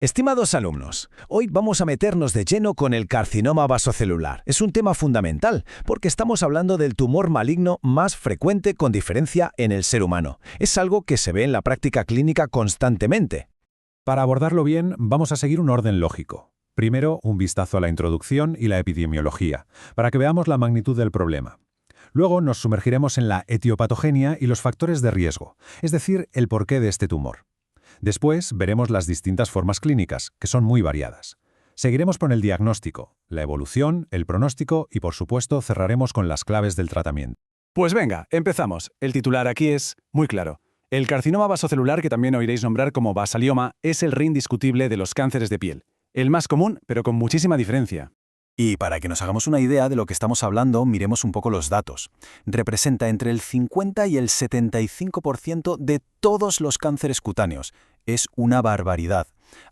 Estimados alumnos, hoy vamos a meternos de lleno con el carcinoma vasocelular. Es un tema fundamental porque estamos hablando del tumor maligno más frecuente con diferencia en el ser humano. Es algo que se ve en la práctica clínica constantemente. Para abordarlo bien, vamos a seguir un orden lógico. Primero, un vistazo a la introducción y la epidemiología, para que veamos la magnitud del problema. Luego nos sumergiremos en la etiopatogenia y los factores de riesgo, es decir, el porqué de este tumor. Después veremos las distintas formas clínicas, que son muy variadas. Seguiremos con el diagnóstico, la evolución, el pronóstico y, por supuesto, cerraremos con las claves del tratamiento. Pues venga, empezamos. El titular aquí es muy claro. El carcinoma vasocelular, que también oiréis nombrar como basalioma, es el rey indiscutible de los cánceres de piel. El más común, pero con muchísima diferencia. Y para que nos hagamos una idea de lo que estamos hablando, miremos un poco los datos. Representa entre el 50 y el 75% de todos los cánceres cutáneos. Es una barbaridad.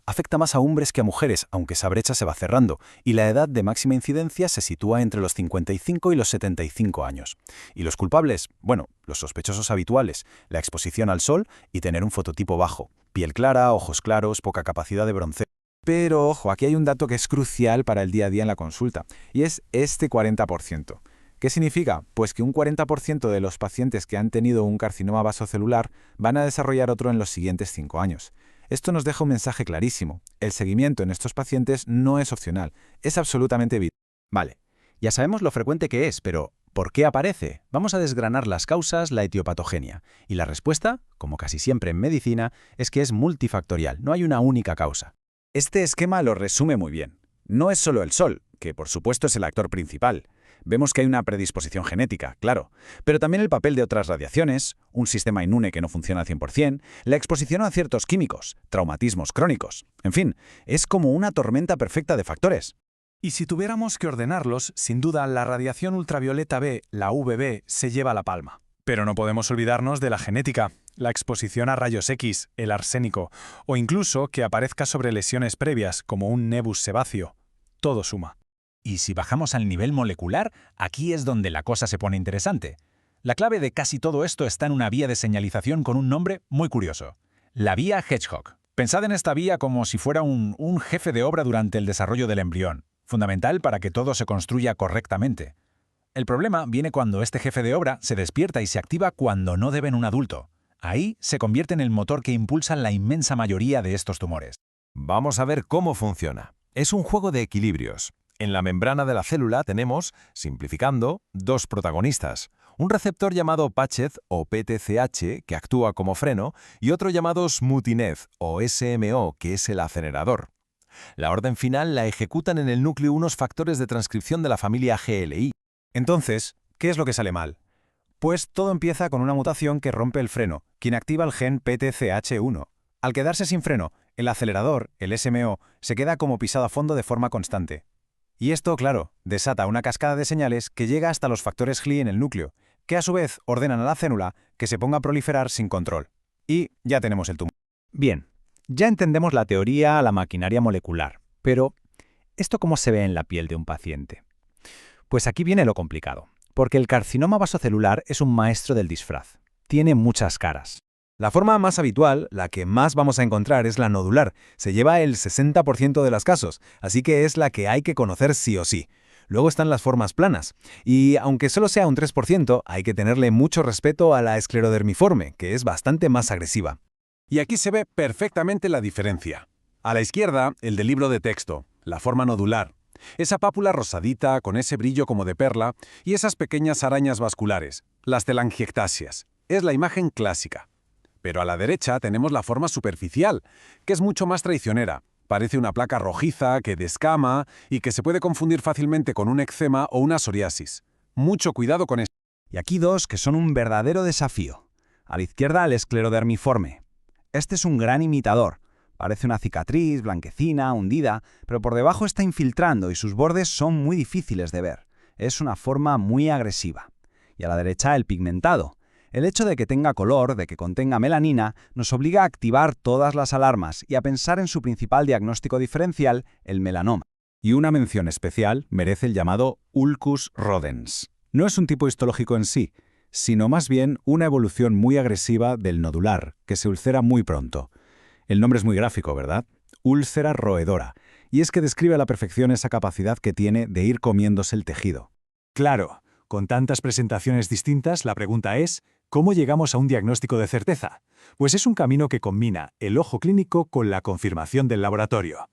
Afecta más a hombres que a mujeres, aunque esa brecha se va cerrando, y la edad de máxima incidencia se sitúa entre los 55 y los 75 años. ¿Y los culpables? Bueno, los sospechosos habituales, la exposición al sol y tener un fototipo bajo, piel clara, ojos claros, poca capacidad de bronceo. Pero, ojo, aquí hay un dato que es crucial para el día a día en la consulta, y es este 40%. ¿Qué significa? Pues que un 40% de los pacientes que han tenido un carcinoma vasocelular van a desarrollar otro en los siguientes 5 años. Esto nos deja un mensaje clarísimo. El seguimiento en estos pacientes no es opcional, es absolutamente vital. Vale, ya sabemos lo frecuente que es, pero ¿por qué aparece? Vamos a desgranar las causas, la etiopatogenia. Y la respuesta, como casi siempre en medicina, es que es multifactorial, no hay una única causa. Este esquema lo resume muy bien. No es solo el sol, que por supuesto es el actor principal. Vemos que hay una predisposición genética, claro, pero también el papel de otras radiaciones, un sistema inmune que no funciona al 100%, la exposición a ciertos químicos, traumatismos crónicos. En fin, es como una tormenta perfecta de factores. Y si tuviéramos que ordenarlos, sin duda la radiación ultravioleta B, la UVB, se lleva la palma. Pero no podemos olvidarnos de la genética, la exposición a rayos X, el arsénico, o incluso que aparezca sobre lesiones previas, como un nebus sebáceo. Todo suma. Y si bajamos al nivel molecular, aquí es donde la cosa se pone interesante. La clave de casi todo esto está en una vía de señalización con un nombre muy curioso. La vía Hedgehog. Pensad en esta vía como si fuera un jefe de obra durante el desarrollo del embrión, fundamental para que todo se construya correctamente. El problema viene cuando este jefe de obra se despierta y se activa cuando no debe en un adulto. Ahí se convierte en el motor que impulsa la inmensa mayoría de estos tumores. Vamos a ver cómo funciona. Es un juego de equilibrios. En la membrana de la célula tenemos, simplificando, dos protagonistas. Un receptor llamado PACHED o PTCH, que actúa como freno, y otro llamado SMUTINED o SMO, que es el acelerador. La orden final la ejecutan en el núcleo unos factores de transcripción de la familia GLI. Entonces, ¿qué es lo que sale mal? Pues todo empieza con una mutación que rompe el freno, quien activa el gen PTCH1. Al quedarse sin freno, el acelerador, el SMO, se queda como pisado a fondo de forma constante. Y esto, claro, desata una cascada de señales que llega hasta los factores GLI en el núcleo, que a su vez ordenan a la célula que se ponga a proliferar sin control. Y ya tenemos el tumor. Bien, ya entendemos la teoría, la maquinaria molecular, pero ¿esto cómo se ve en la piel de un paciente? Pues aquí viene lo complicado, porque el carcinoma vasocelular es un maestro del disfraz. Tiene muchas caras. La forma más habitual, la que más vamos a encontrar, es la nodular. Se lleva el 60% de los casos, así que es la que hay que conocer sí o sí. Luego están las formas planas, y aunque solo sea un 3%, hay que tenerle mucho respeto a la esclerodermiforme, que es bastante más agresiva. Y aquí se ve perfectamente la diferencia. A la izquierda, el del libro de texto, la forma nodular. Esa pápula rosadita con ese brillo como de perla y esas pequeñas arañas vasculares, las telangiectasias. Es la imagen clásica. Pero a la derecha tenemos la forma superficial, que es mucho más traicionera. Parece una placa rojiza que descama y que se puede confundir fácilmente con un eczema o una psoriasis. Mucho cuidado con esto. Y aquí dos que son un verdadero desafío. A la izquierda, el esclerodermiforme. Este es un gran imitador. Parece una cicatriz, blanquecina, hundida, pero por debajo está infiltrando y sus bordes son muy difíciles de ver. Es una forma muy agresiva. Y a la derecha, el pigmentado. El hecho de que tenga color, de que contenga melanina, nos obliga a activar todas las alarmas y a pensar en su principal diagnóstico diferencial, el melanoma. Y una mención especial merece el llamado Ulcus rodens. No es un tipo histológico en sí, sino más bien una evolución muy agresiva del nodular, que se ulcera muy pronto. El nombre es muy gráfico, ¿verdad? úlcera roedora, y es que describe a la perfección esa capacidad que tiene de ir comiéndose el tejido. Claro, con tantas presentaciones distintas, la pregunta es, ¿cómo llegamos a un diagnóstico de certeza? Pues es un camino que combina el ojo clínico con la confirmación del laboratorio.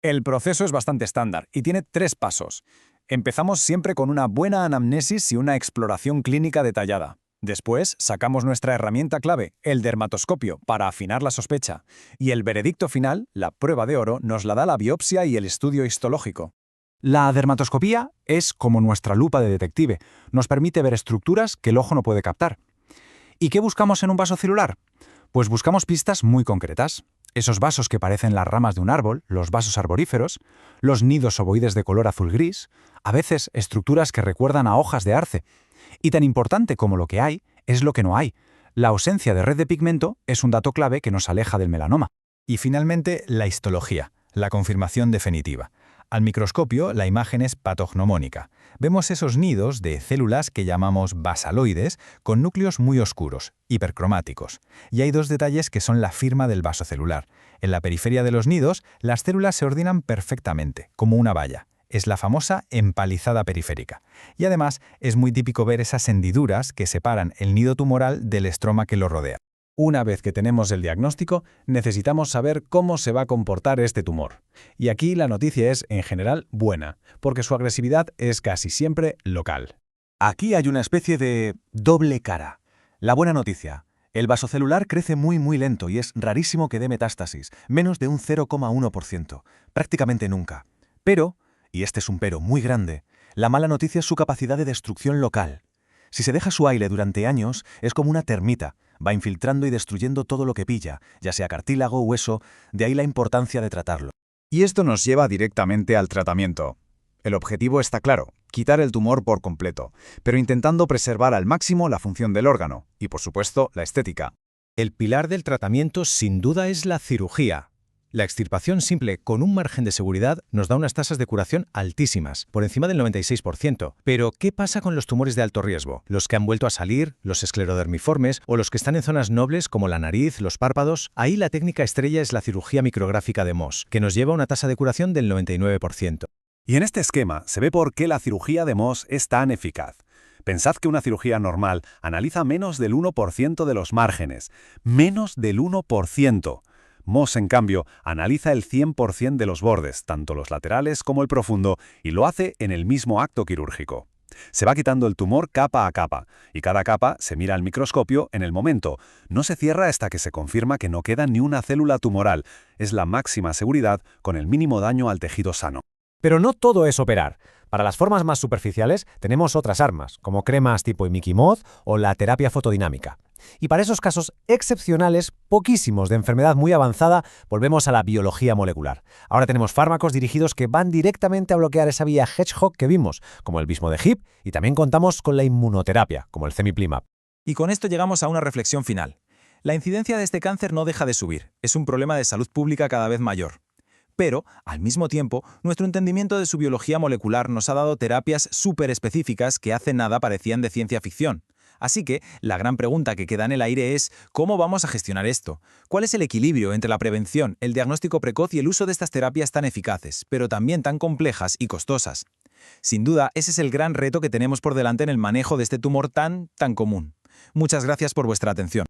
El proceso es bastante estándar y tiene 3 pasos. Empezamos siempre con una buena anamnesis y una exploración clínica detallada. Después, sacamos nuestra herramienta clave, el dermatoscopio, para afinar la sospecha. Y el veredicto final, la prueba de oro, nos la da la biopsia y el estudio histológico. La dermatoscopía es como nuestra lupa de detective. Nos permite ver estructuras que el ojo no puede captar. ¿Y qué buscamos en un vaso celular? Pues buscamos pistas muy concretas. Esos vasos que parecen las ramas de un árbol, los vasos arboríferos, los nidos ovoides de color azul-gris, a veces estructuras que recuerdan a hojas de arce. Y tan importante como lo que hay, es lo que no hay. La ausencia de red de pigmento es un dato clave que nos aleja del melanoma. Y finalmente, la histología, la confirmación definitiva. Al microscopio, la imagen es patognomónica. Vemos esos nidos de células que llamamos basaloides con núcleos muy oscuros, hipercromáticos. Y hay 2 detalles que son la firma del vaso celular. En la periferia de los nidos, las células se ordenan perfectamente, como una valla. Es la famosa empalizada periférica. Y además, es muy típico ver esas hendiduras que separan el nido tumoral del estroma que lo rodea. Una vez que tenemos el diagnóstico, necesitamos saber cómo se va a comportar este tumor. Y aquí la noticia es, en general, buena, porque su agresividad es casi siempre local. Aquí hay una especie de doble cara. La buena noticia: el vasocelular crece muy lento y es rarísimo que dé metástasis, menos de un 0,1%, prácticamente nunca. Pero, y este es un pero muy grande, la mala noticia es su capacidad de destrucción local. Si se deja su aire durante años, es como una termita, va infiltrando y destruyendo todo lo que pilla, ya sea cartílago, hueso, de ahí la importancia de tratarlo. Y esto nos lleva directamente al tratamiento. El objetivo está claro, quitar el tumor por completo, pero intentando preservar al máximo la función del órgano y, por supuesto, la estética. El pilar del tratamiento sin duda es la cirugía. La extirpación simple con un margen de seguridad nos da unas tasas de curación altísimas, por encima del 96%. Pero, ¿qué pasa con los tumores de alto riesgo? Los que han vuelto a salir, los esclerodermiformes o los que están en zonas nobles como la nariz, los párpados. Ahí la técnica estrella es la cirugía micrográfica de Mohs, que nos lleva a una tasa de curación del 99%. Y en este esquema se ve por qué la cirugía de Mohs es tan eficaz. Pensad que una cirugía normal analiza menos del 1% de los márgenes. ¡Menos del 1%! Mohs, en cambio, analiza el 100% de los bordes, tanto los laterales como el profundo, y lo hace en el mismo acto quirúrgico. Se va quitando el tumor capa a capa, y cada capa se mira al microscopio en el momento. No se cierra hasta que se confirma que no queda ni una célula tumoral. Es la máxima seguridad con el mínimo daño al tejido sano. Pero no todo es operar. Para las formas más superficiales tenemos otras armas, como cremas tipo Mickey Moth o la terapia fotodinámica. Y para esos casos excepcionales, poquísimos de enfermedad muy avanzada, volvemos a la biología molecular. Ahora tenemos fármacos dirigidos que van directamente a bloquear esa vía Hedgehog que vimos, como el Vismodegib, y también contamos con la inmunoterapia, como el Cemiplimab. Y con esto llegamos a una reflexión final. La incidencia de este cáncer no deja de subir. Es un problema de salud pública cada vez mayor. Pero, al mismo tiempo, nuestro entendimiento de su biología molecular nos ha dado terapias súper específicas que hace nada parecían de ciencia ficción. Así que, la gran pregunta que queda en el aire es, ¿cómo vamos a gestionar esto? ¿Cuál es el equilibrio entre la prevención, el diagnóstico precoz y el uso de estas terapias tan eficaces, pero también tan complejas y costosas? Sin duda, ese es el gran reto que tenemos por delante en el manejo de este tumor tan común. Muchas gracias por vuestra atención.